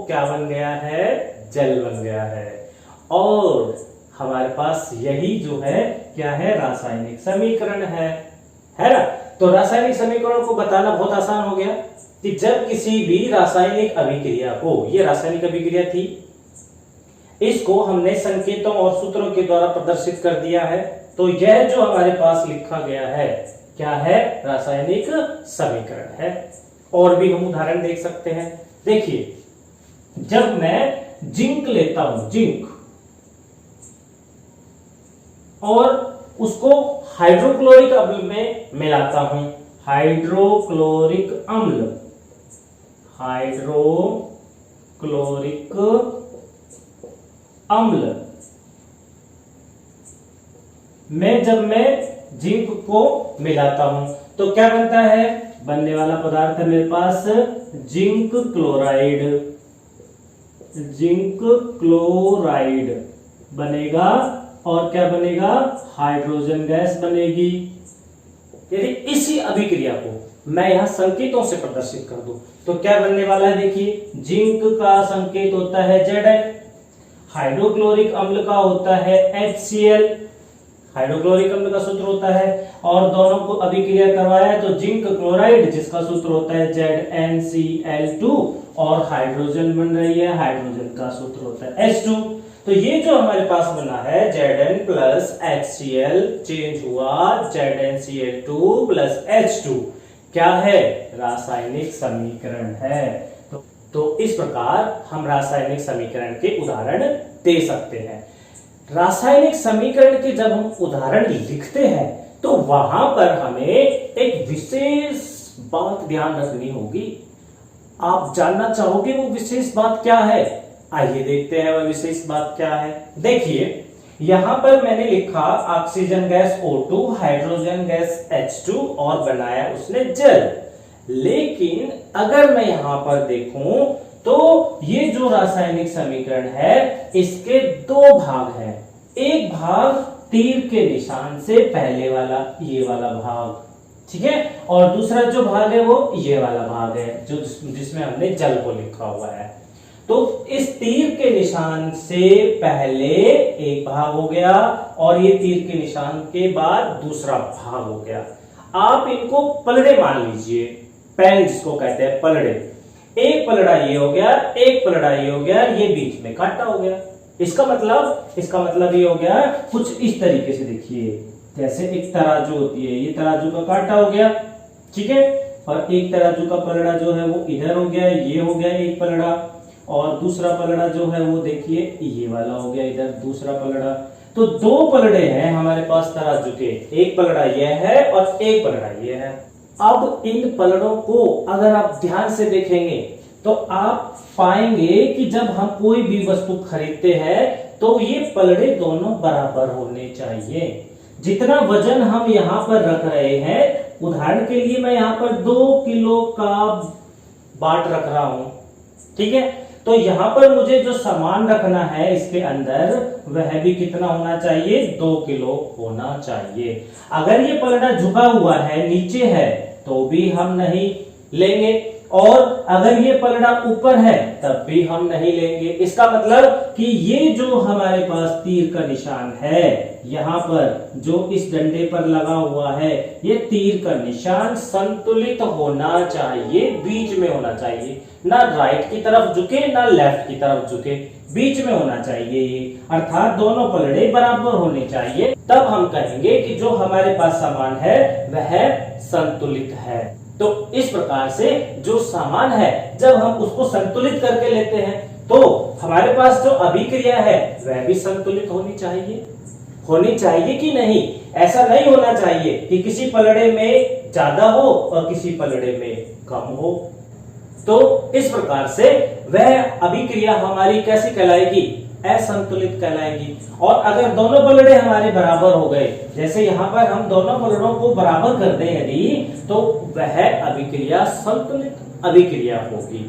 क्या बन गया है, जल बन गया है। और हमारे पास यही जो है क्या है, रासायनिक समीकरण है ना। तो रासायनिक समीकरण को बताना बहुत आसान हो गया कि जब किसी भी रासायनिक अभिक्रिया को, ये रासायनिक अभिक्रिया थी, इसको हमने संकेतों और सूत्रों के द्वारा प्रदर्शित कर दिया है, तो यह जो हमारे पास लिखा गया है क्या है, रासायनिक समीकरण है। और भी हम उदाहरण देख सकते हैं। देखिए जब मैं जिंक लेता हूं, जिंक, और उसको हाइड्रोक्लोरिक अम्ल में मिलाता हूं, हाइड्रोक्लोरिक अम्ल, हाइड्रोक्लोरिक अम्ल में जब मैं जिंक को मिलाता हूं तो क्या बनता है, बनने वाला पदार्थ है मेरे पास जिंक क्लोराइड, जिंक क्लोराइड बनेगा। और क्या बनेगा, हाइड्रोजन गैस बनेगी। यदि इसी अभिक्रिया को मैं यहां संकेतों से प्रदर्शित कर दूं तो क्या बनने वाला है? देखिए, जिंक का संकेत होता है Zn, हाइड्रोक्लोरिक अम्ल का होता है HCl, हाइड्रोक्लोरिक अम्ल का सूत्र होता है, और दोनों को अभिक्रिया करवाया तो जिंक क्लोराइड जिसका सूत्र होता है ZnCl2, और हाइड्रोजन बन रही है, हाइड्रोजन का सूत्र होता है H2। तो ये जो हमारे पास बना है Zn प्लस HCl चेंज हुआ ZnCl2 प्लस H2, क्या है? रासायनिक समीकरण है। तो इस प्रकार हम रासायनिक समीकरण के उदाहरण दे सकते हैं। रासायनिक समीकरण के जब हम उदाहरण लिखते हैं तो वहां पर हमें एक विशेष बात ध्यान रखनी होगी। आप जानना चाहोगे वो विशेष बात क्या है? आइए देखते हैं वह विशेष बात क्या है। देखिए, यहां पर मैंने लिखा oxygen gas O2, hydrogen gas H2 और बनाया उसने जल। लेकिन अगर मैं यहां पर देखूं तो ये जो रासायनिक समीकरण है इसके दो भाग हैं। एक भाग तीर के निशान से पहले वाला, ये वाला भाग, ठीक है, और दूसरा जो भाग है वो ये वाला भाग है जो जिसमें हमने जल को लिखा हुआ है। तो इस तीर के निशान से पहले एक भाग हो गया और ये तीर के निशान के बाद दूसरा भाग हो गया। आप इनको पलड़े मान लीजिए, पैन जिसको कहते हैं पलड़े। एक पलड़ा ये हो गया, एक पलड़ा ये हो गया, ये बीच में कांटा हो गया। इसका मतलब ये हो गया कुछ इस तरीके से, देखिए जैसे एक तराजू होती है, ये तराजू का कांटा हो गया, ठीक है, और एक तराजू का पलड़ा जो है वो इधर हो गया, ये हो गया एक पलड़ा, और दूसरा पलड़ा जो है वो देखिए ये वाला हो गया इधर दूसरा पलड़ा। तो दो पलड़े हैं हमारे पास तराजू के, एक पलड़ा ये है और एक पलड़ा ये है। अब इन पलड़ों को अगर आप ध्यान से देखेंगे तो आप पाएंगे कि जब हम कोई भी वस्तु खरीदते हैं तो ये पलड़े दोनों बराबर होने चाहिए। जितना वजन हम यहाँ पर रख रहे हैं, उदाहरण के लिए मैं यहाँ पर 2 किलो का बाट रख रहा हूं, ठीक है, तो यहाँ पर मुझे जो सामान रखना है इसके अंदर वह भी कितना होना चाहिए? 2 किलो होना चाहिए। अगर ये पलड़ा झुका हुआ है, नीचे है, तो भी हम नहीं लेंगे, और अगर ये पलड़ा ऊपर है तब भी हम नहीं लेंगे। इसका मतलब कि ये जो हमारे पास तीर का निशान है यहाँ पर जो इस डंडे पर लगा हुआ है, ये तीर का निशान संतुलित होना चाहिए, बीच में होना चाहिए, ना राइट की तरफ झुके ना लेफ्ट की तरफ झुके, बीच में होना चाहिए ये, अर्थात दोनों पलड़े बराबर होने चाहिए। तब हम कहेंगे कि जो हमारे पास सामान है वह संतुलित है। तो इस प्रकार से जो सामान है जब हम उसको संतुलित करके लेते हैं तो हमारे पास जो अभिक्रिया है वह भी संतुलित होनी चाहिए कि नहीं? ऐसा नहीं होना चाहिए कि किसी पलड़े में ज्यादा हो और किसी पलड़े में कम हो। तो इस प्रकार से वह अभिक्रिया हमारी कैसी कहलाएगी? असंतुलित कहलाएगी। और अगर दोनों पलड़े हमारे बराबर हो गए, जैसे यहाँ पर हम दोनों पलड़ों को बराबर कर दें यदि, तो वह अभिक्रिया संतुलित अभिक्रिया होगी।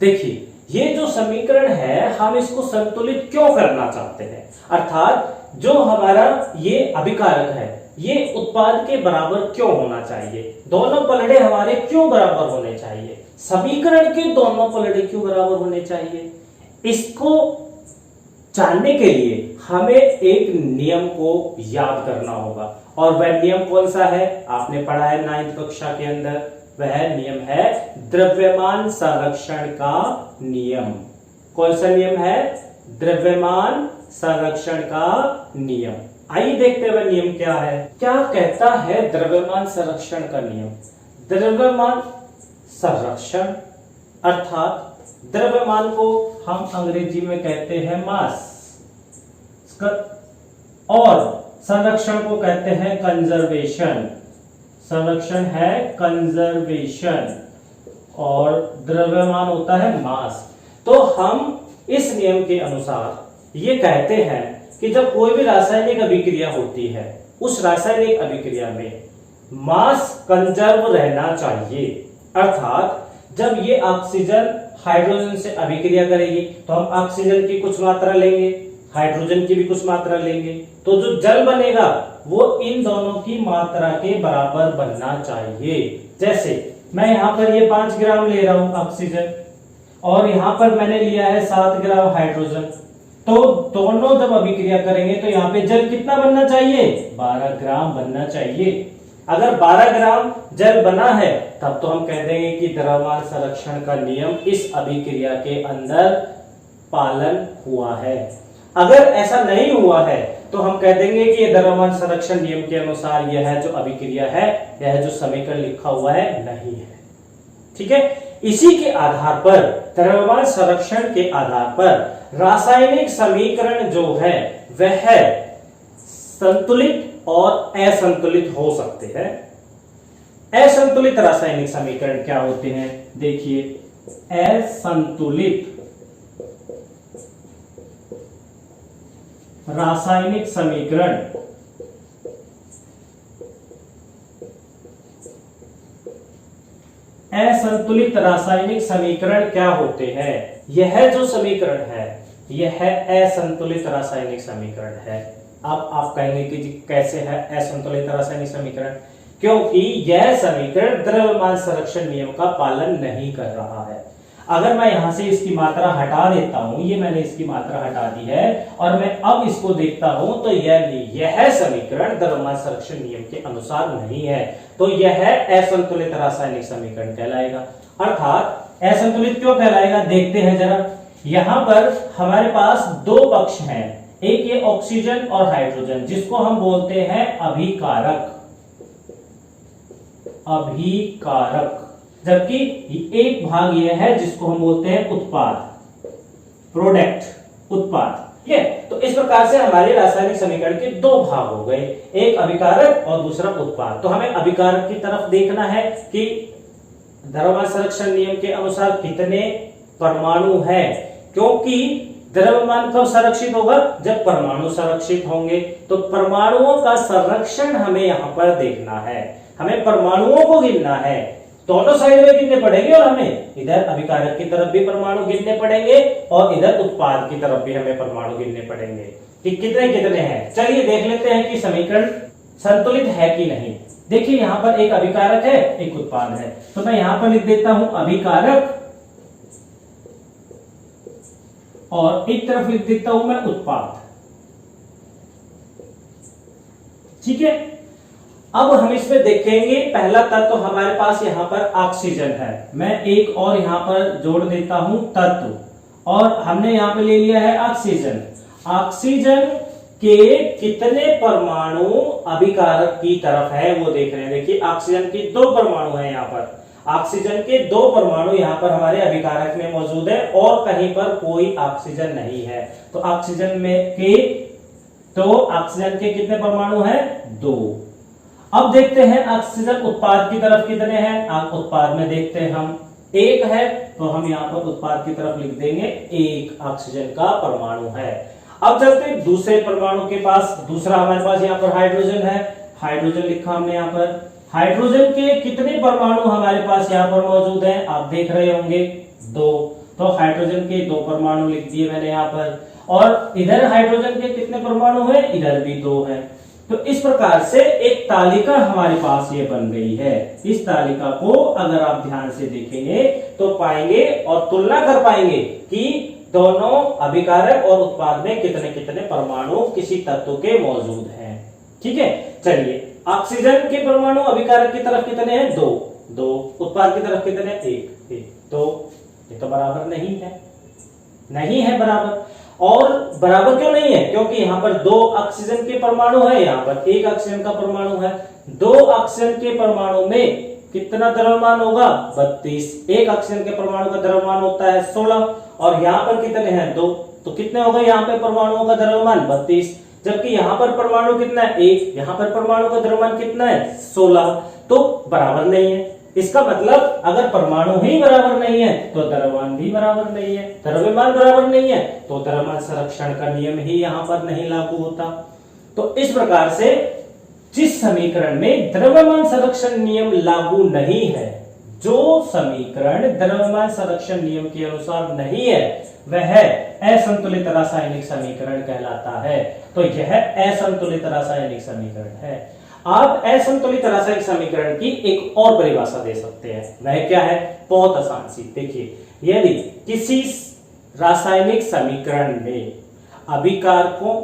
देखिए, ये जो समीकरण है हम इसको संतुलित क्यों करना चाहते हैं, अर्थात जो हमारा ये अभिकारक है ये उत्पाद के बराबर क्यों होना चाहिए, दोनों पलड़े हमारे क्यों बराबर होने चाहिए, समीकरण के दोनों पलड़े क्यों बराबर होने चाहिए, इसको जानने के लिए हमें एक नियम को याद करना होगा। और वह नियम कौन सा है? आपने पढ़ा है 9वीं कक्षा के अंदर, वह नियम है द्रव्यमान संरक्षण का नियम। कौन सा नियम है? द्रव्यमान संरक्षण का नियम। आइए देखते हुए नियम क्या है। क्या कहता है द्रव्यमान संरक्षण का नियम? द्रव्यमान संरक्षण अर्थात द्रव्यमान को हम अंग्रेजी में कहते हैं मास, और संरक्षण को कहते हैं कंजर्वेशन। संरक्षण है कंजर्वेशन और द्रव्यमान होता है मास। तो हम इस नियम के अनुसार ये कहते हैं कि जब कोई भी रासायनिक अभिक्रिया होती है उस रासायनिक अभिक्रिया में मास कंजर्व रहना चाहिए, अर्थात जब ये ऑक्सीजन हाइड्रोजन से अभिक्रिया करेगी तो हम ऑक्सीजन की कुछ मात्रा लेंगे, हाइड्रोजन की भी कुछ मात्रा लेंगे, तो जो जल बनेगा वो इन दोनों की मात्रा के बराबर बनना चाहिए। जैसे मैं यहां पर ये 5 ग्राम ले रहा हूं ऑक्सीजन और यहां पर मैंने लिया है 7 ग्राम हाइड्रोजन, तो दोनों जब अभिक्रिया करेंगे तो यहाँ पे जल कितना बनना चाहिए? 12 ग्राम बनना चाहिए। अगर 12 ग्राम जल बना है तब तो हम कह देंगे कि द्रव्यमान संरक्षण का नियम इस अभिक्रिया के अंदर पालन हुआ है। अगर ऐसा नहीं हुआ है तो हम कह देंगे कि ये द्रव्यमान संरक्षण नियम के अनुसार यह जो अभिक्रिया है, यह जो समीकरण लिखा हुआ है, नहीं है। ठीक है, इसी के आधार पर, द्रव्यमान संरक्षण के आधार पर रासायनिक समीकरण जो है वह संतुलित और असंतुलित हो सकते हैं। असंतुलित रासायनिक समीकरण क्या होते हैं? देखिए, असंतुलित रासायनिक समीकरण असंतुलित रासायनिक समीकरण क्या होते हैं? यह जो समीकरण है यह असंतुलित रासायनिक समीकरण है। अब आप कहेंगे कि जी कैसे है असंतुलित रासायनिक समीकरण? क्योंकि यह समीकरण द्रव्यमान संरक्षण नियम का पालन नहीं कर रहा है। अगर मैं यहां से इसकी मात्रा हटा देता हूं, ये मैंने इसकी मात्रा हटा दी है और मैं अब इसको देखता हूं तो यह समीकरण द्रव्यमान संरक्षण नियम के अनुसार नहीं है, तो यह असंतुलित रासायनिक समीकरण कहलाएगा। अर्थात असंतुलित क्यों कहलाएगा? देखते हैं जरा। यहां पर हमारे पास दो पक्ष हैं, एक ये ऑक्सीजन और हाइड्रोजन, जिसको हम बोलते हैं अभिकारक। अभिकारक, जबकि एक भाग यह है जिसको हम बोलते हैं उत्पाद, प्रोडक्ट, उत्पाद। ठीक है, तो इस प्रकार से हमारे रासायनिक समीकरण के दो भाग हो गए, एक अभिकारक और दूसरा उत्पाद। तो हमें अभिकारक की तरफ देखना है कि द्रव्यमान संरक्षण नियम के अनुसार कितने परमाणु हैं, क्योंकि द्रव्यमान कब संरक्षित होगा? जब परमाणु संरक्षित होंगे। तो परमाणुओं का संरक्षण हमें यहां पर देखना है, हमें परमाणुओं को गिनना है। दोनों साइड में गिनने पड़ेंगे और हमें इधर अभिकारक की तरफ भी परमाणु गिनने पड़ेंगे और इधर उत्पाद की तरफ भी हमें परमाणु गिनने पड़ेंगे कि कितने कितने हैं। चलिए देख लेते हैं कि समीकरण संतुलित है कि नहीं। देखिए, यहां पर एक अभिकारक है, एक उत्पाद है, तो मैं यहां पर लिख देता हूं अभिकारक और एक तरफ लिख देता हूं मैं उत्पाद। ठीक है, अब हम इसमें देखेंगे पहला तत्व हमारे पास यहां पर ऑक्सीजन है। मैं एक और यहां पर जोड़ देता हूं तत्व, और हमने यहां पे ले लिया है ऑक्सीजन। ऑक्सीजन के कितने परमाणु अभिकारक की तरफ है वो देख रहे हैं। देखिए, ऑक्सीजन के 2 परमाणु हैं यहां पर, ऑक्सीजन के 2 परमाणु यहां पर हमारे अभिकारक में मौजूद है और कहीं पर कोई ऑक्सीजन नहीं है। तो ऑक्सीजन के कितने परमाणु हैं? 2। अब देखते हैं ऑक्सीजन उत्पाद की तरफ कितने हैं। उत्पाद में देखते हैं हम 1 है, तो हम यहाँ पर उत्पाद की तरफ लिख देंगे 1 ऑक्सीजन का परमाणु है। अब चलते हैं दूसरे परमाणु के पास। दूसरा हमारे पास यहाँ पर हाइड्रोजन है, हाइड्रोजन लिखा हमने यहाँ पर। हाइड्रोजन के कितने परमाणु हमारे पास यहाँ पर मौजूद हैं? आप देख रहे होंगे 2, तो हाइड्रोजन के 2 परमाणु लिख दिए मैंने यहाँ पर। और इधर हाइड्रोजन के कितने परमाणु हैं? इधर भी 2 हैं। तो इस प्रकार से एक तालिका हमारे पास ये बन गई है। इस तालिका को अगर आप ध्यान से देखेंगे तो पाएंगे और तुलना कर पाएंगे कि दोनों अभिकारक और उत्पाद में कितने कितने परमाणु किसी तत्व के मौजूद हैं। ठीक है, चलिए, ऑक्सीजन के परमाणु अभिकारक की तरफ कितने हैं? 2, उत्पाद की तरफ कितने? 1। तो ये तो बराबर नहीं है बराबर। और बराबर क्यों नहीं है? क्योंकि यहाँ पर 2 ऑक्सीजन के परमाणु है, यहाँ पर 1 ऑक्सीजन का परमाणु है। 2 ऑक्सीजन के परमाणु में कितना द्रव्यमान होगा? 32। 1 ऑक्सीजन के परमाणु का द्रव्यमान होता है 16 और यहाँ पर कितने हैं? 2। तो कितने हो गए यहाँ पे परमाणुओं का द्रव्यमान? 32। जबकि यहाँ पर परमाणु कितना है? 1। यहाँ पर परमाणु का द्रव्यमान कितना है? 16। तो बराबर नहीं है। इसका मतलब अगर परमाणु ही बराबर नहीं है तो द्रव्यमान भी बराबर नहीं है। द्रव्यमान बराबर नहीं है तो द्रव्यमान संरक्षण का नियम ही यहां पर नहीं लागू होता। तो इस प्रकार से जिस समीकरण में द्रव्यमान संरक्षण नियम लागू नहीं है जो समीकरण द्रव्यमान संरक्षण नियम के अनुसार नहीं है वह असंतुलित रासायनिक समीकरण कहलाता है। तो यह असंतुलित रासायनिक समीकरण है। आप असंतुलित रासायनिक समीकरण की एक और परिभाषा दे सकते हैं, वह क्या है? बहुत आसान सी। देखिए, यदि किसी रासायनिक समीकरण में अभिकारकों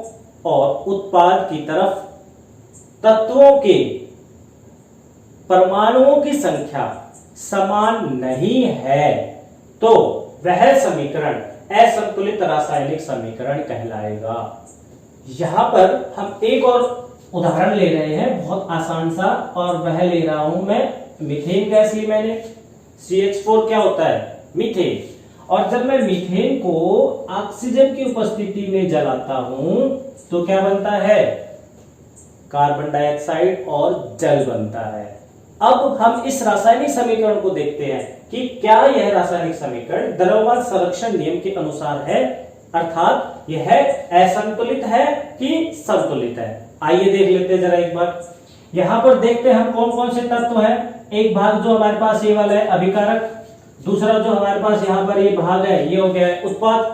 और उत्पाद की तरफ तत्वों के परमाणुओं की संख्या समान नहीं है तो वह समीकरण असंतुलित रासायनिक समीकरण कहलाएगा। यहां पर हम एक और उदाहरण ले रहे हैं, बहुत आसान सा, और वह ले रहा हूं मैं मीथेन गैस ली मैंने। CH4 क्या होता है? मीथेन। और जब मैं मीथेन को ऑक्सीजन की उपस्थिति में जलाता हूं तो क्या बनता है? कार्बन डाइऑक्साइड और जल बनता है। अब हम इस रासायनिक समीकरण को देखते हैं कि क्या यह रासायनिक समीकरण द्रव्यमान संरक्षण नियम के अनुसार है, अर्थात यह असंतुलित है कि संतुलित है। आइए देख लेते हैं जरा एक बार। यहां पर देखते हैं हम कौन कौन से तत्व हैं। एक भाग जो हमारे पास ये वाला है अभिकारक, दूसरा जो हमारे पास यहाँ पर ये भाग है ये हो गया है उत्पाद।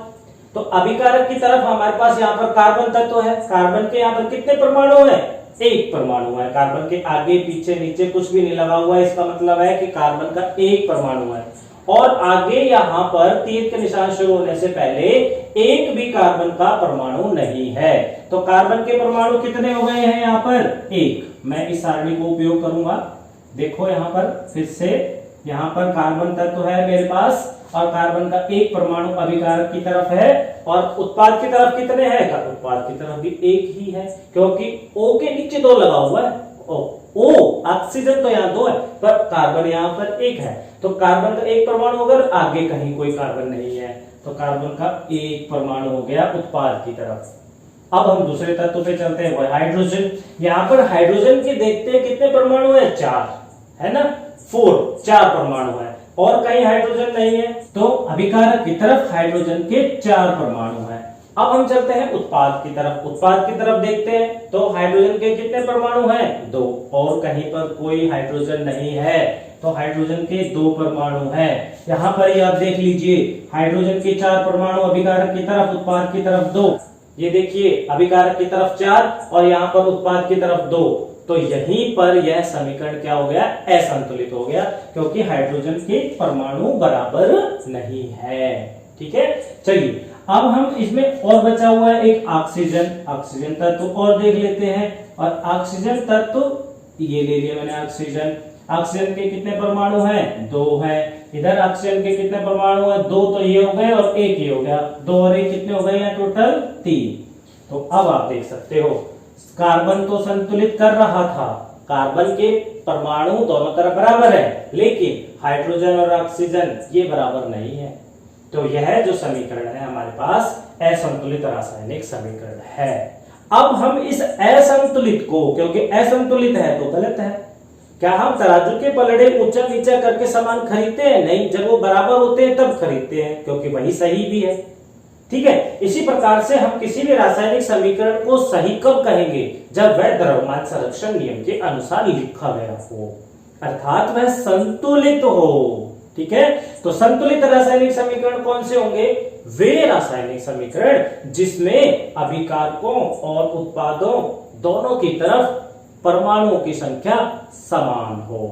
तो अभिकारक की तरफ हमारे पास यहाँ पर कार्बन तत्व है। कार्बन के यहाँ पर कितने परमाणु है? एक परमाणु है। कार्बन के आगे पीछे नीचे कुछ भी नहीं लगा हुआ है, इसका मतलब है कि कार्बन का एक परमाणु है। और आगे यहाँ पर तीर के निशान शुरू होने से पहले एक भी कार्बन का परमाणु नहीं है। तो कार्बन के परमाणु कितने हो गए हैं? यहाँ पर एक। मैं इस सारणी को उपयोग करूंगा। देखो यहाँ पर फिर से, यहाँ पर कार्बन तत्व है मेरे पास और कार्बन का एक परमाणु अभिकारक की तरफ है, और उत्पाद की तरफ कितने हैं? उत्पाद की तरफ भी एक ही है, क्योंकि O के नीचे दो लगा हुआ है। O ऑक्सीजन तो यहाँ दो है, पर कार्बन यहाँ पर एक है। तो कार्बन का एक परमाणु अगर आगे कहीं कोई कार्बन नहीं है तो कार्बन का एक परमाणु हो गया उत्पाद की तरफ। अब हम दूसरे तत्व पे चलते हैं, वह हाइड्रोजन। यहाँ पर हाइड्रोजन के देखते हैं कितने परमाणु है? 4 है ना, 4 परमाणु है और कहीं हाइड्रोजन नहीं है। तो अभिकारक की तरफ हाइड्रोजन के 4 परमाणु है। अब हम चलते हैं उत्पाद की तरफ। उत्पाद की तरफ देखते हैं तो हाइड्रोजन के कितने परमाणु हैं? 2, और कहीं पर कोई हाइड्रोजन नहीं है तो हाइड्रोजन के 2 परमाणु हैं। यहाँ पर ही आप देख लीजिए, हाइड्रोजन के 4 परमाणु अभिकारक की तरफ, उत्पाद की तरफ 2। ये देखिए, अभिकारक की तरफ 4 और यहाँ पर उत्पाद की तरफ 2। तो यहीं पर यह समीकरण क्या हो गया? असंतुलित हो गया, क्योंकि हाइड्रोजन के परमाणु बराबर नहीं है। ठीक है, चलिए अब हम इसमें और बचा हुआ है एक ऑक्सीजन तत्व और देख लेते हैं। और ऑक्सीजन तत्व ये ले लिया मैंने ऑक्सीजन। ऑक्सीजन के कितने परमाणु हैं? 2 हैं। इधर ऑक्सीजन के कितने परमाणु हैं? 2 तो ये हो गए और एक ये हो गया। 2 और 1 कितने हो गए हैं? टोटल 3। तो अब आप देख सकते हो, कार्बन तो संतुलित कर रहा था, कार्बन के परमाणु दोनों तरफ बराबर है, लेकिन हाइड्रोजन और ऑक्सीजन ये बराबर नहीं है। तो यह जो समीकरण है हमारे पास असंतुलित रासायनिक समीकरण है। अब हम इस असंतुलित को, क्योंकि असंतुलित है तो गलत है, क्या हम तराजू के पलड़े ऊंचा नीचा करके सामान खरीदते हैं? नहीं, जब वो बराबर होते हैं तब खरीदते हैं, क्योंकि वही सही भी है। ठीक है, इसी प्रकार से हम किसी भी रासायनिक समीकरण को सही कब कहेंगे? जब वह द्रव्यमान संरक्षण नियम के अनुसार लिखा गया हो, अर्थात वह संतुलित हो। ठीक है, तो संतुलित रासायनिक समीकरण कौन से होंगे? वे रासायनिक समीकरण जिसमें अभिकारकों और उत्पादों दोनों की तरफ परमाणुओं की संख्या समान हो,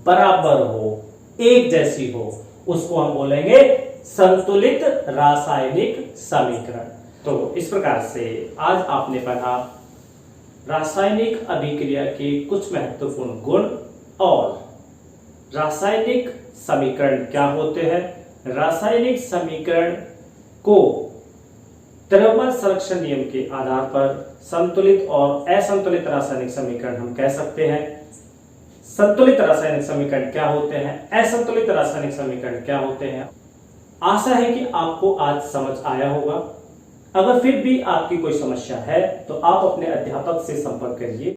बराबर हो, एक जैसी हो, उसको हम बोलेंगे संतुलित रासायनिक समीकरण। तो इस प्रकार से आज आपने पढ़ा रासायनिक अभिक्रिया के कुछ महत्वपूर्ण गुण और रासायनिक समीकरण क्या होते हैं। रासायनिक समीकरण को द्रव्यमान संरक्षण नियम के आधार पर संतुलित और असंतुलित रासायनिक समीकरण हम कह सकते हैं। संतुलित रासायनिक समीकरण क्या होते हैं, असंतुलित रासायनिक समीकरण क्या होते हैं। आशा है कि आपको आज समझ आया होगा। अगर फिर भी आपकी कोई समस्या है तो आप अपने अध्यापक से संपर्क करिए।